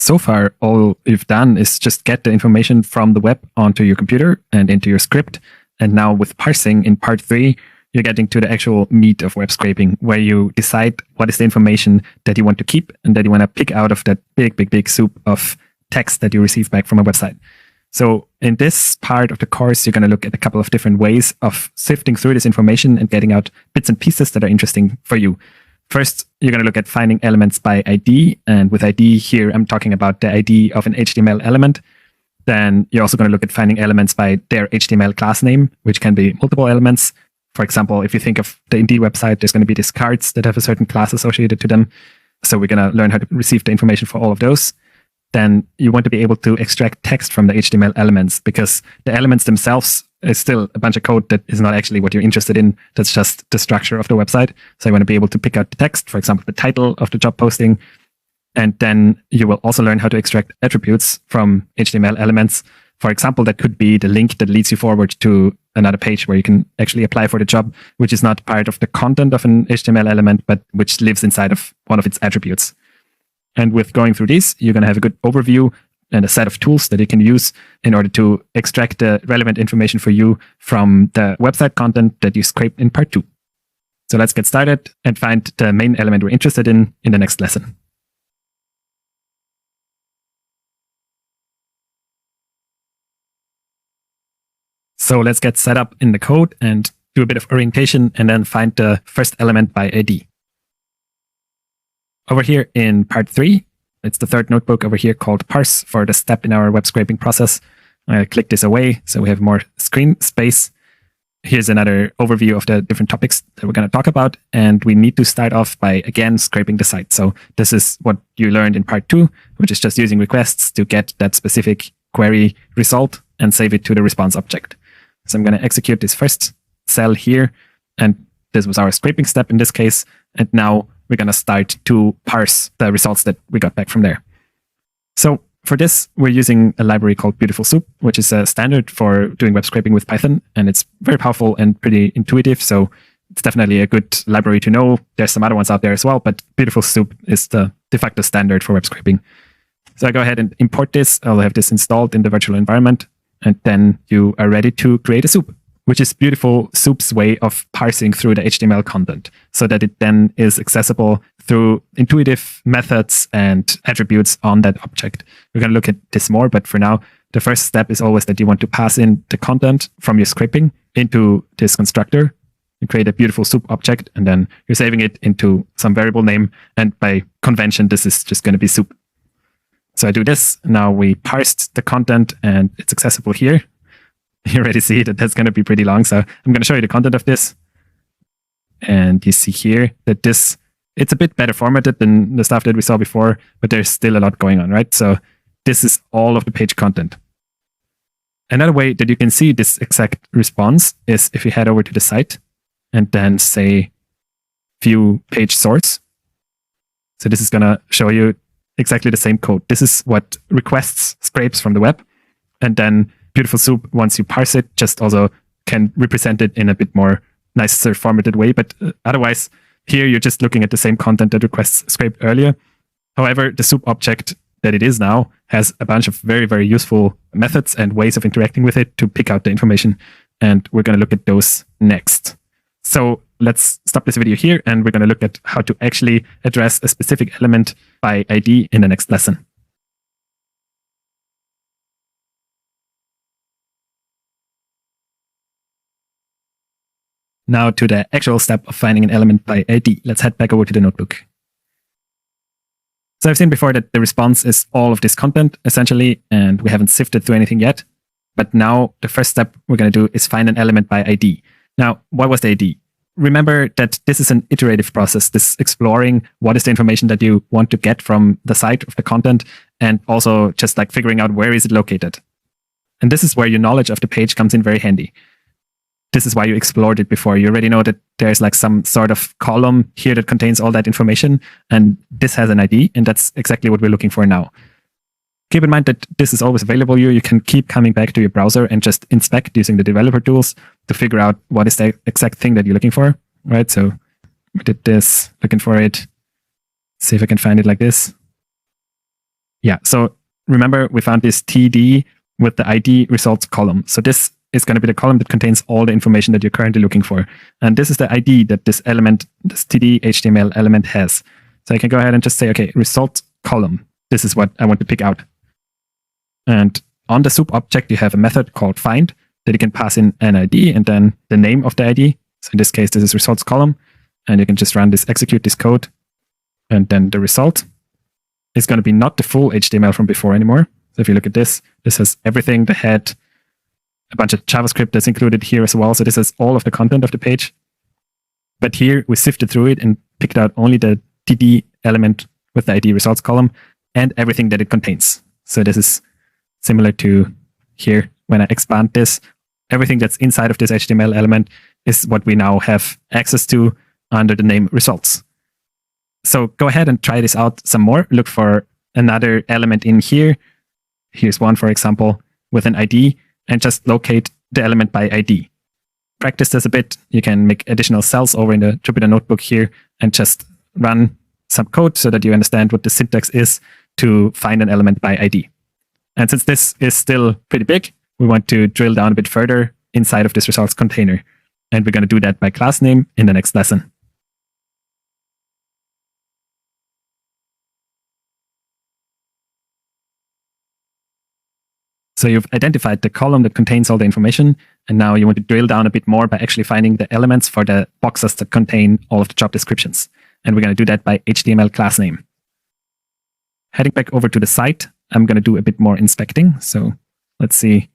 So far, all you've done is just get the information from the web onto your computer and into your script. And now with parsing in part 3, you're getting to the actual meat of web scraping, where you decide what is the information that you want to keep and that you want to pick out of that big soup of text that you receive back from a website. So in this part of the course, you're going to look at a couple of different ways of sifting through this information and getting out bits and pieces that are interesting for you. First, you're going to look at finding elements by ID. And with ID here, I'm talking about the ID of an HTML element. Then you're also going to look at finding elements by their HTML class name, which can be multiple elements. For example, if you think of the Indeed website, there's going to be these cards that have a certain class associated to them. So we're going to learn how to receive the information for all of those. Then you want to be able to extract text from the HTML elements, because the elements themselves is still a bunch of code that is not actually what you're interested in. That's just the structure of the website. So you want to be able to pick out the text, for example, the title of the job posting. And then you will also learn how to extract attributes from HTML elements. For example, that could be the link that leads you forward to another page where you can actually apply for the job, which is not part of the content of an HTML element, but which lives inside of one of its attributes. And with going through these, you're going to have a good overview and a set of tools that you can use in order to extract the relevant information for you from the website content that you scraped in part 2. So let's get started and find the main element we're interested in the next lesson. So let's get set up in the code and do a bit of orientation and then find the first element by ID. Over here in part 3, it's the third notebook over here called Parse for the step in our web scraping process. I click this away so we have more screen space. Here's another overview of the different topics that we're going to talk about. And we need to start off by, again, scraping the site. So this is what you learned in part 2, which is just using requests to get that specific query result and save it to the response object. So I'm going to execute this first cell here. And this was our scraping step in this case. And now we're going to start to parse the results that we got back from there. So for this, we're using a library called Beautiful Soup, which is a standard for doing web scraping with Python. And it's very powerful and pretty intuitive. So it's definitely a good library to know. There's some other ones out there as well, but Beautiful Soup is the de facto standard for web scraping. So I go ahead and import this. I'll have this installed in the virtual environment. And then you are ready to create a soup, which is Beautiful Soup's way of parsing through the HTML content so that it then is accessible through intuitive methods and attributes on that object. We're going to look at this more, but for now, the first step is always that you want to pass in the content from your scraping into this constructor and create a Beautiful Soup object, and then you're saving it into some variable name. And by convention, this is just going to be soup. So I do this. Now we parsed the content and it's accessible here. You already see that that's going to be pretty long. So I'm going to show you the content of this. And you see here that it's a bit better formatted than the stuff that we saw before, but there's still a lot going on, right? So this is all of the page content. Another way that you can see this exact response is if you head over to the site and then say view page source. So this is going to show you exactly the same code. This is what requests scrapes from the web. And then Beautiful Soup, once you parse it, just also can represent it in a bit more nicer formatted way. But otherwise, here you're just looking at the same content that requests scraped earlier. However, the soup object that it is now has a bunch of very, very useful methods and ways of interacting with it to pick out the information. And we're going to look at those next. So let's stop this video here, and we're going to look at how to actually address a specific element by ID in the next lesson. Now to the actual step of finding an element by ID. Let's head back over to the notebook. So I've seen before that the response is all of this content, essentially, and we haven't sifted through anything yet. But now the first step we're going to do is find an element by ID. Now, what was the ID? Remember that this is an iterative process, this exploring what is the information that you want to get from the site of the content, and also just like figuring out where is it located. And this is where your knowledge of the page comes in very handy. This is why you explored it before. You already know that there's like some sort of column here that contains all that information, and this has an ID, and that's exactly what we're looking for now. Keep in mind that this is always available to you. You can keep coming back to your browser and just inspect using the developer tools to figure out what is the exact thing that you're looking for, right? So we did this, looking for it. See if I can find it like this. Yeah, so remember we found this TD with the ID results column. So this is going to be the column that contains all the information that you're currently looking for. And this is the ID that this element, this TD HTML element has. So I can go ahead and just say, okay, results column. This is what I want to pick out. And on the soup object, you have a method called find that you can pass in an ID and then the name of the ID. So in this case, this is results column. And you can just run this, execute this code. And then the result is going to be not the full HTML from before anymore. So if you look at this, this has everything, the head, a bunch of JavaScript that's included here as well. So this has all of the content of the page. But here we sifted through it and picked out only the TD element with the ID results column and everything that it contains. So this is similar to here. When I expand this, everything that's inside of this HTML element is what we now have access to under the name results. So go ahead and try this out some more. Look for another element in here. Here's one, for example, with an ID, and just locate the element by ID. Practice this a bit. You can make additional cells over in the Jupyter Notebook here and just run some code so that you understand what the syntax is to find an element by ID. And since this is still pretty big, we want to drill down a bit further inside of this results container. And we're going to do that by class name in the next lesson. So you've identified the column that contains all the information, and now you want to drill down a bit more by actually finding the elements for the boxes that contain all of the job descriptions. And we're going to do that by HTML class name. Heading back over to the site, I'm going to do a bit more inspecting. So let's see,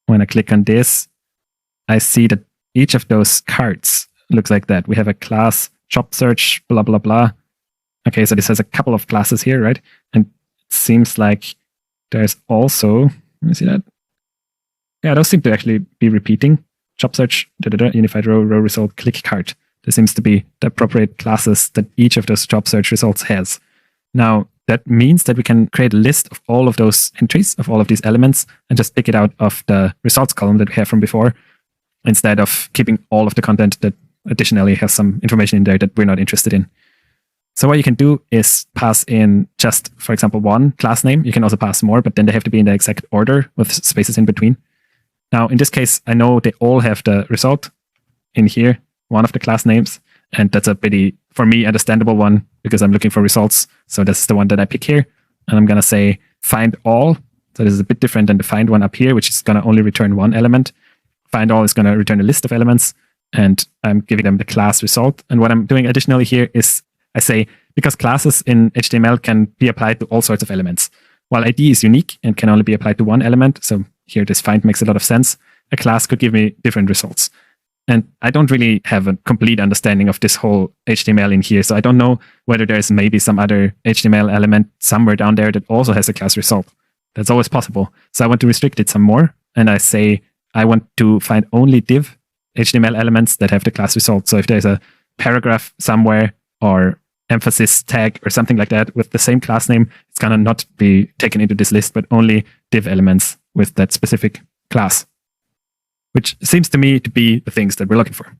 when I click on this, I see that each of those cards looks like that. We have a class, job search, blah, blah, blah. Okay, so this has a couple of classes here, right? And it seems like there's also, let me see that. Yeah, those seem to actually be repeating. Job search, unified row, row result, click card. There seems to be the appropriate classes that each of those job search results has. Now, that means that we can create a list of all of those entries, of all of these elements, and just pick it out of the results column that we have from before, instead of keeping all of the content that additionally has some information in there that we're not interested in. So what you can do is pass in just, for example, one class name. You can also pass more, but then they have to be in the exact order with spaces in between. Now, in this case, I know they all have the result in here, one of the class names, and that's a pretty, for me, understandable one because I'm looking for results. So that's the one that I pick here. And I'm going to say find all. So this is a bit different than the find one up here, which is going to only return one element. Find all is going to return a list of elements, and I'm giving them the class result. And what I'm doing additionally here is I say, because classes in HTML can be applied to all sorts of elements. While ID is unique and can only be applied to one element, so here this find makes a lot of sense, a class could give me different results. And I don't really have a complete understanding of this whole HTML in here, so I don't know whether there's maybe some other HTML element somewhere down there that also has a class result. That's always possible. So I want to restrict it some more, and I say I want to find only div HTML elements that have the class result. So if there's a paragraph somewhere or emphasis tag or something like that with the same class name, it's going to not be taken into this list, but only div elements with that specific class, which seems to me to be the things that we're looking for.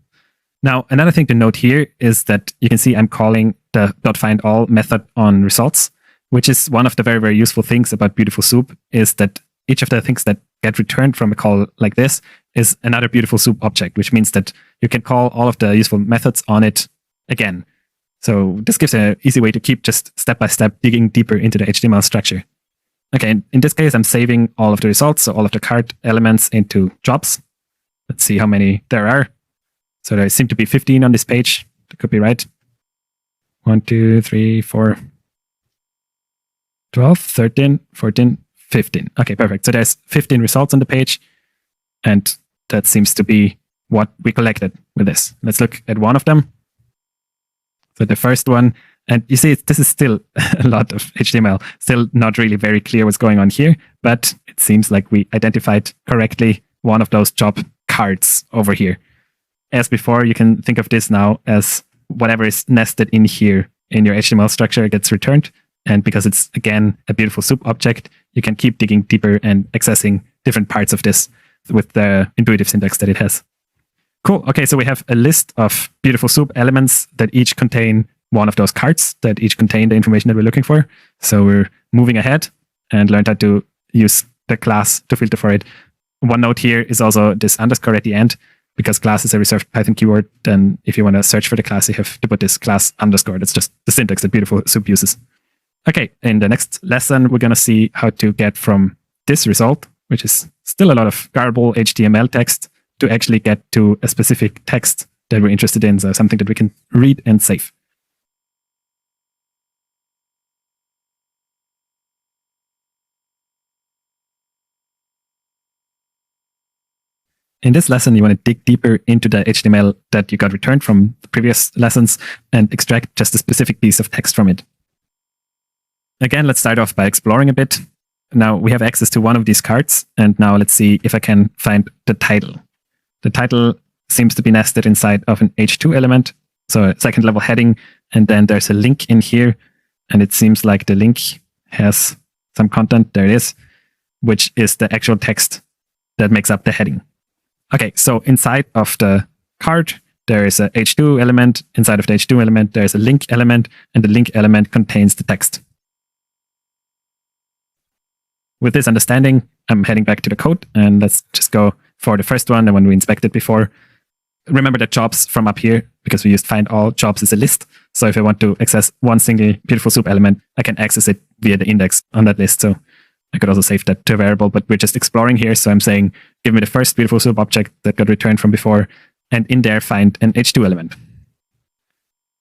Now, another thing to note here is that you can see I'm calling the .findAll method on results, which is one of the very, very useful things about Beautiful Soup, is that each of the things that get returned from a call like this is another Beautiful Soup object, which means that you can call all of the useful methods on it again. So this gives an easy way to keep just step-by-step digging deeper into the HTML structure. Okay, in this case, I'm saving all of the results, so all of the card elements into jobs. Let's see how many there are. So there seem to be 15 on this page. That could be right. 1, 2, 3, 4, 12, 13, 14, 15. Okay, perfect. So there's 15 results on the page, and that seems to be what we collected with this. Let's look at one of them. So the first one, and you see, this is still a lot of HTML, still not really very clear what's going on here, but it seems like we identified correctly one of those job cards over here. As before, you can think of this now as whatever is nested in here in your HTML structure gets returned. And because it's, again, a Beautiful Soup object, you can keep digging deeper and accessing different parts of this with the intuitive syntax that it has. Cool. Okay, so we have a list of Beautiful Soup elements that each contain one of those cards, that each contain the information that we're looking for. So we're moving ahead and learned how to use the class to filter for it. One note here is also this underscore at the end, because class is a reserved Python keyword. Then if you want to search for the class, you have to put this class underscore. That's just the syntax that Beautiful Soup uses. Okay, in the next lesson, we're going to see how to get from this result, which is still a lot of garbled HTML text, to actually get to a specific text that we're interested in, so something that we can read and save. In this lesson, you want to dig deeper into the HTML that you got returned from the previous lessons and extract just a specific piece of text from it. Again, let's start off by exploring a bit. Now we have access to one of these cards, and now let's see if I can find the title. The title seems to be nested inside of an H2 element, so a second level heading, and then there's a link in here, and it seems like the link has some content, there it is, which is the actual text that makes up the heading. Okay, so inside of the card, there is a H2 element. Inside of the H2 element, there is a link element, and the link element contains the text. With this understanding, I'm heading back to the code, and let's just go for the first one, the one we inspected before. Remember the jobs from up here, because we used find all jobs as a list. So if I want to access one single Beautiful Soup element, I can access it via the index on that list. So I could also save that to a variable, but we're just exploring here. So I'm saying, give me the first Beautiful Soup object that got returned from before, and in there find an H2 element.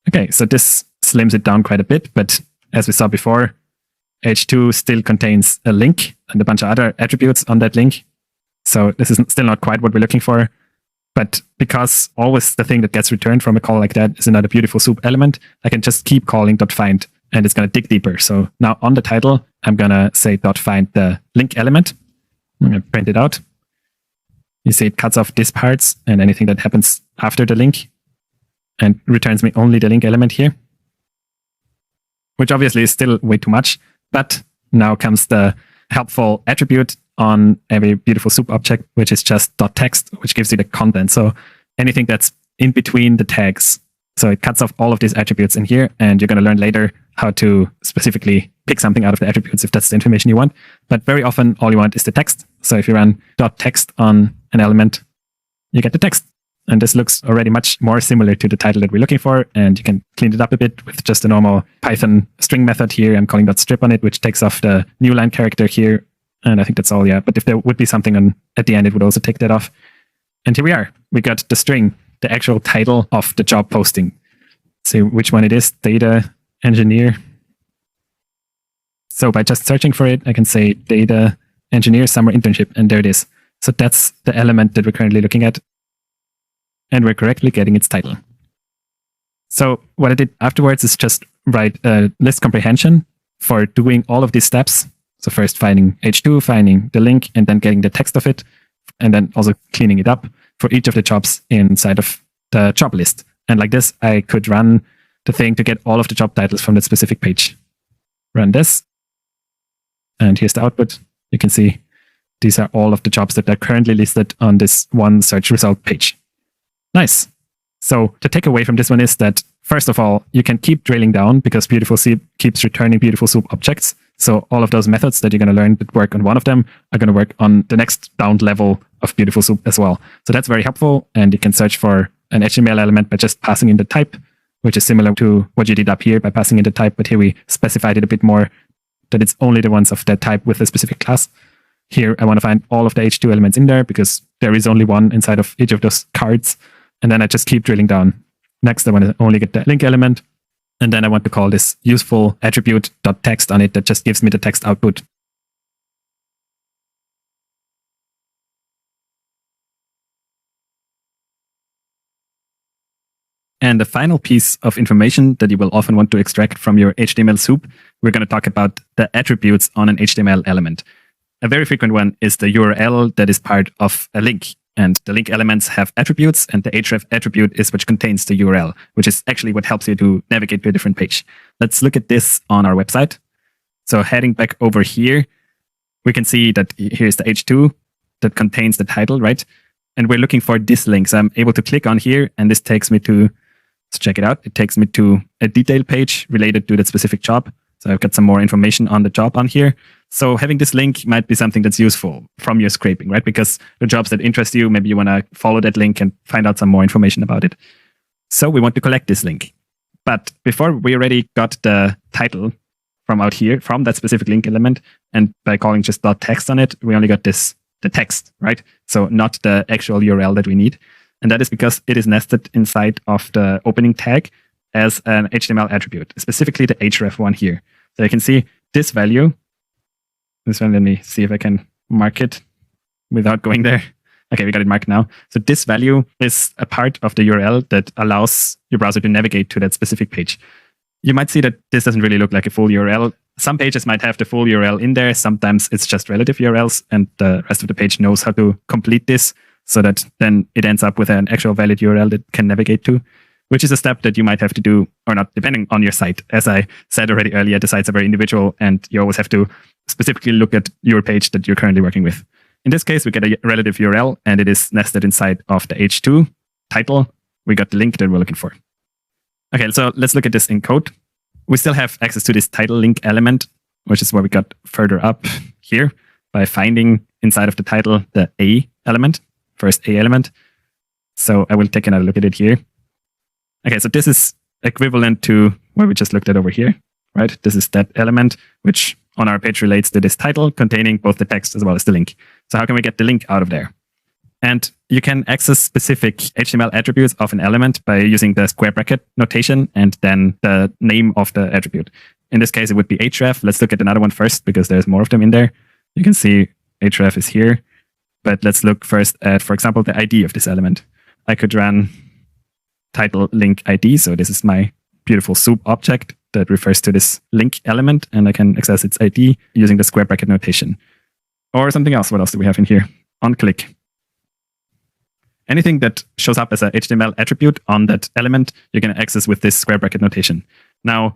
Okay, so this slims it down quite a bit, but as we saw before, H2 still contains a link and a bunch of other attributes on that link. So this is still not quite what we're looking for. But because always the thing that gets returned from a call like that is another Beautiful Soup element, I can just keep calling .find, and it's going to dig deeper. So now on the title, I'm going to say .find the link element. I'm going to print it out. You see it cuts off these parts and anything that happens after the link, and returns me only the link element here, which obviously is still way too much. But now comes the helpful attribute on every Beautiful Soup object, which is just .text, which gives you the content. So anything that's in between the tags. So it cuts off all of these attributes in here, and you're going to learn later how to specifically pick something out of the attributes if that's the information you want. But very often, all you want is the text. So if you run .text on an element, you get the text. And this looks already much more similar to the title that we're looking for. And you can clean it up a bit with just a normal Python string method here. I'm calling .strip on it, which takes off the new line character here. And I think that's all, yeah. But if there would be something at the end, it would also take that off. And here we are. We got the string, the actual title of the job posting. Let's see which one it is, data engineer. So by just searching for it, I can say data engineer summer internship, and there it is. So that's the element that we're currently looking at. And we're correctly getting its title. So what I did afterwards is just write a list comprehension for doing all of these steps. So first finding H2, finding the link, and then getting the text of it, and then also cleaning it up for each of the jobs inside of the job list. And like this, I could run the thing to get all of the job titles from that specific page. Run this. And here's the output. You can see these are all of the jobs that are currently listed on this one search result page. Nice. So the takeaway from this one is that, first of all, you can keep drilling down because Beautiful Soup keeps returning Beautiful Soup objects. So all of those methods that you're going to learn that work on one of them are going to work on the next down level of Beautiful Soup as well. So that's very helpful. And you can search for an HTML element by just passing in the type, which is similar to what you did up here by passing in the type. But here we specified it a bit more, that it's only the ones of that type with a specific class. Here, I want to find all of the H2 elements in there because there is only one inside of each of those cards. And then I just keep drilling down. Next, I want to only get the link element. And then I want to call this useful attribute.text on it that just gives me the text output. And the final piece of information that you will often want to extract from your HTML soup, we're going to talk about the attributes on an HTML element. A very frequent one is the URL that is part of a link. And the link elements have attributes, and the href attribute is which contains the URL, which is actually what helps you to navigate to a different page. Let's look at this on our website. So heading back over here, we can see that here's the H2 that contains the title, right? And we're looking for this link. So I'm able to click on here, and this takes me to, let's check it out. It takes me to a detail page related to that specific job. So I've got some more information on the job on here. So having this link might be something that's useful from your scraping, right? Because the jobs that interest you, maybe you want to follow that link and find out some more information about it. So we want to collect this link. But before, we already got the title from out here, from that specific link element. And by calling just .text on it, we only got the text, right? So not the actual URL that we need. And that is because it is nested inside of the opening tag as an HTML attribute, specifically the href one here. So you can see this value. This one, let me see if I can mark it without going there. Okay, we got it marked now. So this value is a part of the URL that allows your browser to navigate to that specific page. You might see that this doesn't really look like a full URL. Some pages might have the full URL in there. Sometimes it's just relative URLs, and the rest of the page knows how to complete this so that then it ends up with an actual valid URL that can navigate to, which is a step that you might have to do or not, depending on your site. As I said already earlier, the sites are very individual, and you always have to specifically look at your page that you're currently working with. In this case, we get a relative URL, and it is nested inside of the h2 title. We got the link that we're looking for. Okay, so let's look at this in code. We still have access to this title link element, which is what we got further up here by finding inside of the title the A element, first A element. So I will take another look at it here. Okay, so this is equivalent to what we just looked at over here, right? This is that element, which on our page relates to this title containing both the text as well as the link. So how can we get the link out of there? And you can access specific HTML attributes of an element by using the square bracket notation and then the name of the attribute. In this case, it would be href. Let's look at another one first because there's more of them in there. You can see href is here, but let's look first at, for example, the ID of this element. I could run title link ID. So this is my beautiful soup object that refers to this link element, and I can access its ID using the square bracket notation. Or something else. What else do we have in here? On click. Anything that shows up as a HTML attribute on that element, you can access with this square bracket notation. Now,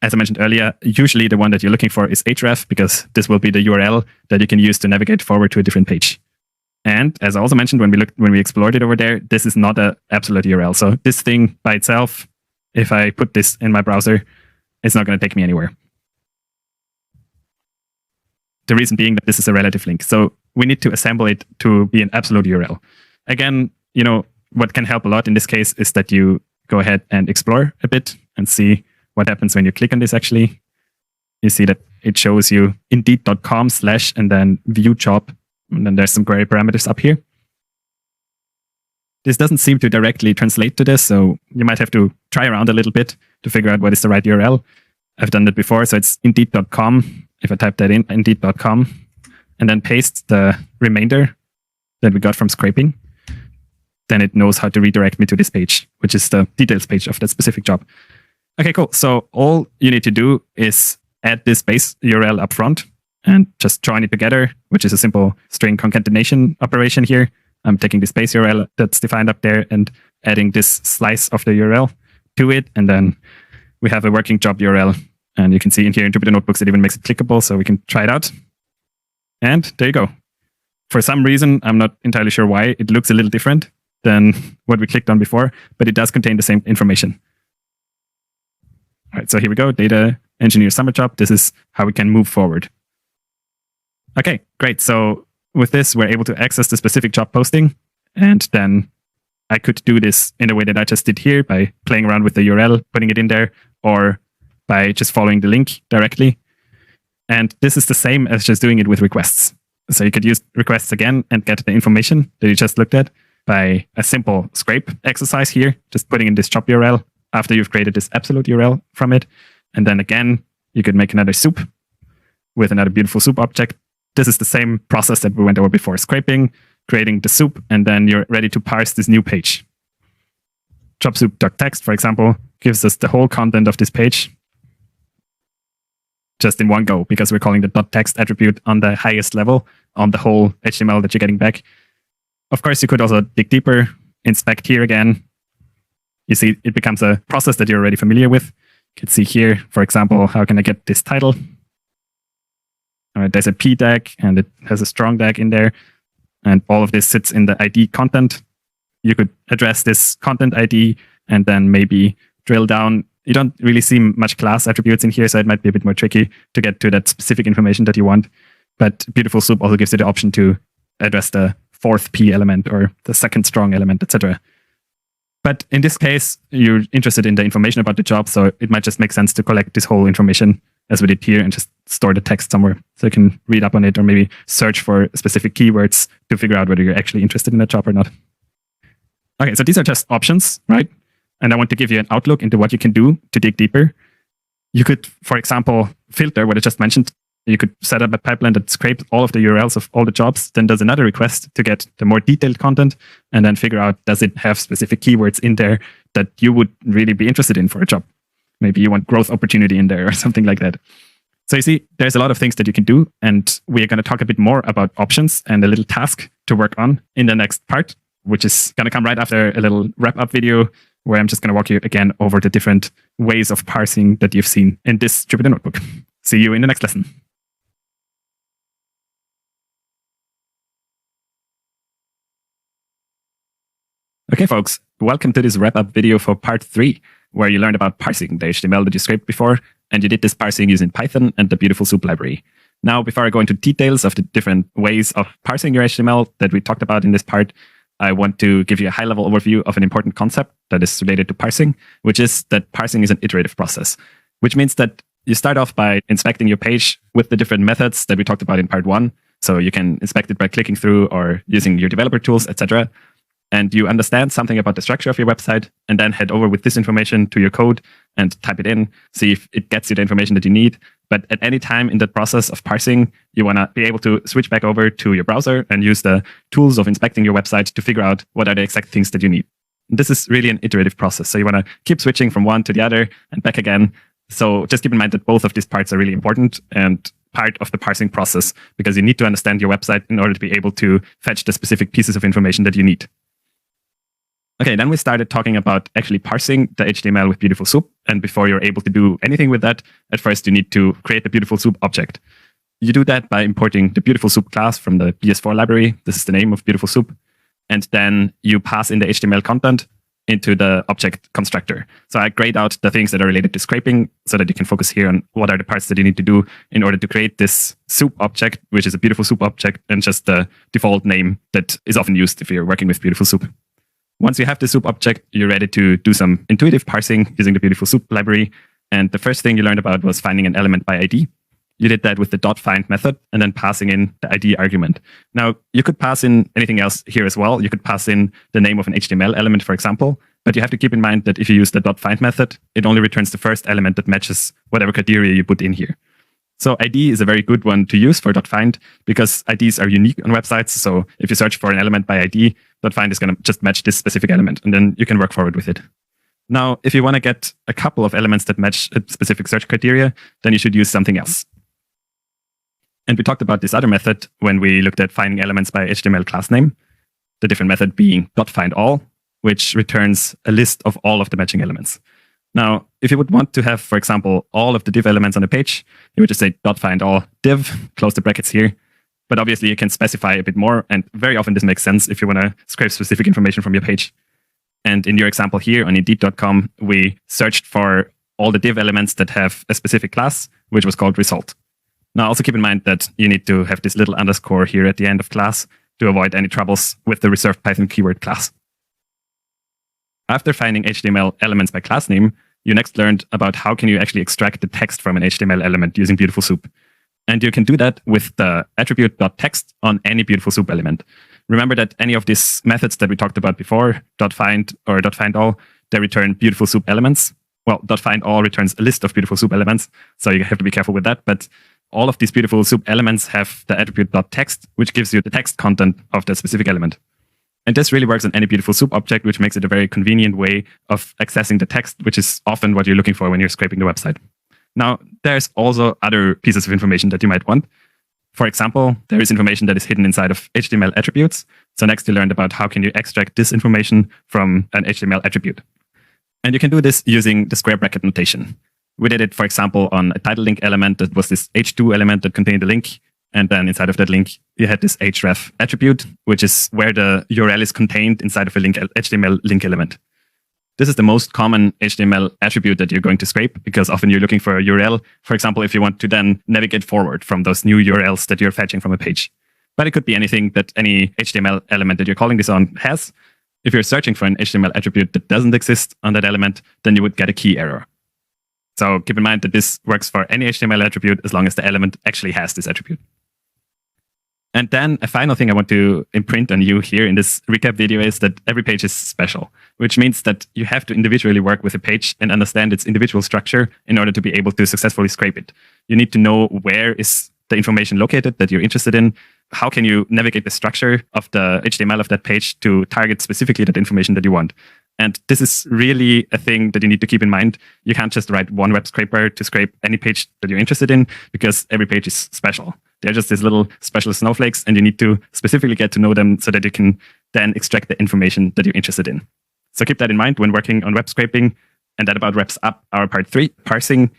as I mentioned earlier, usually the one that you're looking for is href, because this will be the URL that you can use to navigate forward to a different page. And as I also mentioned when we explored it over there, this is not an absolute URL. So this thing by itself, if I put this in my browser, it's not going to take me anywhere. The reason being that this is a relative link. So we need to assemble it to be an absolute URL. Again, what can help a lot in this case is that you go ahead and explore a bit and see what happens when you click on this actually. You see that it shows you indeed.com/ and then view job. And then there's some query parameters up here. This doesn't seem to directly translate to this, so you might have to try around a little bit to figure out what is the right URL. I've done that before, so it's indeed.com. If I type that in, indeed.com, and then paste the remainder that we got from scraping, then it knows how to redirect me to this page, which is the details page of that specific job. Okay, cool. So all you need to do is add this base URL up front and just join it together, which is a simple string concatenation operation here. I'm taking this base URL that's defined up there and adding this slice of the URL to it. And then we have a working job URL. And you can see in here in Jupyter Notebooks, it even makes it clickable, so we can try it out. And there you go. For some reason, I'm not entirely sure why, it looks a little different than what we clicked on before, but it does contain the same information. All right, so here we go, data engineer summer job. This is how we can move forward. Okay, great. So with this, we're able to access the specific job posting. And then I could do this in the way that I just did here by playing around with the URL, putting it in there, or by just following the link directly. And this is the same as just doing it with requests. So you could use requests again and get the information that you just looked at by a simple scrape exercise here, just putting in this job URL after you've created this absolute URL from it. And then again, you could make another soup with another beautiful soup object. This is the same process that we went over before, scraping, creating the soup, and then you're ready to parse this new page. Jobsoup.text, for example, gives us the whole content of this page just in one go, because we're calling the .text attribute on the highest level on the whole HTML that you're getting back. Of course, you could also dig deeper, inspect here again. You see, it becomes a process that you're already familiar with. You can see here, for example, how can I get this title? All right, there's a P tag, and it has a strong tag in there. And all of this sits in the ID content. You could address this content ID and then maybe drill down You don't really see much class attributes in here, so it might be a bit more tricky to get to that specific information that you want. But Beautiful Soup also gives you the option to address the fourth P element or the second strong element, etc. But in this case, you're interested in the information about the job, so it might just make sense to collect this whole information as we did here and just store the text somewhere so you can read up on it or maybe search for specific keywords to figure out whether you're actually interested in that job or not. Okay, so these are just options, right? And I want to give you an outlook into what you can do to dig deeper. You could, for example, filter what I just mentioned. You could set up a pipeline that scrapes all of the URLs of all the jobs, then does another request to get the more detailed content, and then figure out, does it have specific keywords in there that you would really be interested in for a job? Maybe you want growth opportunity in there or something like that. So you see, there's a lot of things that you can do, and we're going to talk a bit more about options and a little task to work on in the next part, which is going to come right after a little wrap-up video where I'm just going to walk you again over the different ways of parsing that you've seen in this Jupyter Notebook. See you in the next lesson. Okay, folks, welcome to this wrap-up video for part 3, where you learned about parsing the HTML that you scraped before, and you did this parsing using Python and the Beautiful Soup library. Now, before I go into details of the different ways of parsing your HTML that we talked about in this part, I want to give you a high-level overview of an important concept that is related to parsing, which is that parsing is an iterative process, which means that you start off by inspecting your page with the different methods that we talked about in part 1. So you can inspect it by clicking through or using your developer tools, etc. And you understand something about the structure of your website, and then head over with this information to your code and type it in, see if it gets you the information that you need. But at any time in the process of parsing, you want to be able to switch back over to your browser and use the tools of inspecting your website to figure out what are the exact things that you need. And this is really an iterative process. So you want to keep switching from one to the other and back again. So just keep in mind that both of these parts are really important and part of the parsing process, because you need to understand your website in order to be able to fetch the specific pieces of information that you need. Okay, then we started talking about actually parsing the HTML with Beautiful Soup. And before you're able to do anything with that, at first you need to create the Beautiful Soup object. You do that by importing the Beautiful Soup class from the BS4 library. This is the name of Beautiful Soup. And then you pass in the HTML content into the object constructor. So I grayed out the things that are related to scraping so that you can focus here on what are the parts that you need to do in order to create this soup object, which is a Beautiful Soup object and just the default name that is often used if you're working with Beautiful Soup. Once you have the soup object, you're ready to do some intuitive parsing using the Beautiful Soup library. And the first thing you learned about was finding an element by ID. You did that with the .find method and then passing in the ID argument. Now, you could pass in anything else here as well. You could pass in the name of an HTML element, for example. But you have to keep in mind that if you use the .find method, it only returns the first element that matches whatever criteria you put in here. So ID is a very good one to use for .find because IDs are unique on websites. So if you search for an element by ID, .find is going to just match this specific element, and then you can work forward with it. Now, if you want to get a couple of elements that match a specific search criteria, then you should use something else. And we talked about this other method when we looked at finding elements by HTML class name, the different method being .findAll, which returns a list of all of the matching elements. Now, if you would want to have, for example, all of the div elements on the page, you would just say .findAll div, close the brackets here. But obviously, you can specify a bit more, and very often this makes sense if you want to scrape specific information from your page. And in your example here on Indeed.com, we searched for all the div elements that have a specific class, which was called result. Now, also keep in mind that you need to have this little underscore here at the end of class to avoid any troubles with the reserved Python keyword class. After finding HTML elements by class name, you next learned about how can you actually extract the text from an HTML element using Beautiful Soup. And you can do that with the attribute.text on any Beautiful Soup element. Remember that any of these methods that we talked about before, .find or .findAll, they return Beautiful Soup elements. Well, .findAll returns a list of Beautiful Soup elements, so you have to be careful with that. But all of these Beautiful Soup elements have the attribute.text, which gives you the text content of that specific element. And this really works on any Beautiful Soup object, which makes it a very convenient way of accessing the text, which is often what you're looking for when you're scraping the website. Now, there's also other pieces of information that you might want. For example, there is information that is hidden inside of HTML attributes. So next you learned about how can you extract this information from an HTML attribute. And you can do this using the square bracket notation. We did it, for example, on a title link element that was this h2 element that contained the link. And then inside of that link, you had this href attribute, which is where the URL is contained inside of a link HTML link element. This is the most common HTML attribute that you're going to scrape, because often you're looking for a URL, for example, if you want to then navigate forward from those new URLs that you're fetching from a page. But it could be anything that any HTML element that you're calling this on has. If you're searching for an HTML attribute that doesn't exist on that element, then you would get a key error. So keep in mind that this works for any HTML attribute as long as the element actually has this attribute. And then a final thing I want to imprint on you here in this recap video is that every page is special, which means that you have to individually work with a page and understand its individual structure in order to be able to successfully scrape it. You need to know where is the information located that you're interested in. How can you navigate the structure of the HTML of that page to target specifically that information that you want? And this is really a thing that you need to keep in mind. You can't just write one web scraper to scrape any page that you're interested in, because every page is special. They're just these little special snowflakes, and you need to specifically get to know them so that you can then extract the information that you're interested in. So keep that in mind when working on web scraping. And that about wraps up our part 3, parsing.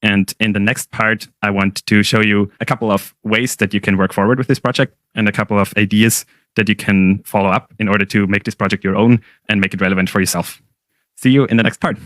And in the next part, I want to show you a couple of ways that you can work forward with this project and a couple of ideas that you can follow up in order to make this project your own and make it relevant for yourself. See you in the next part.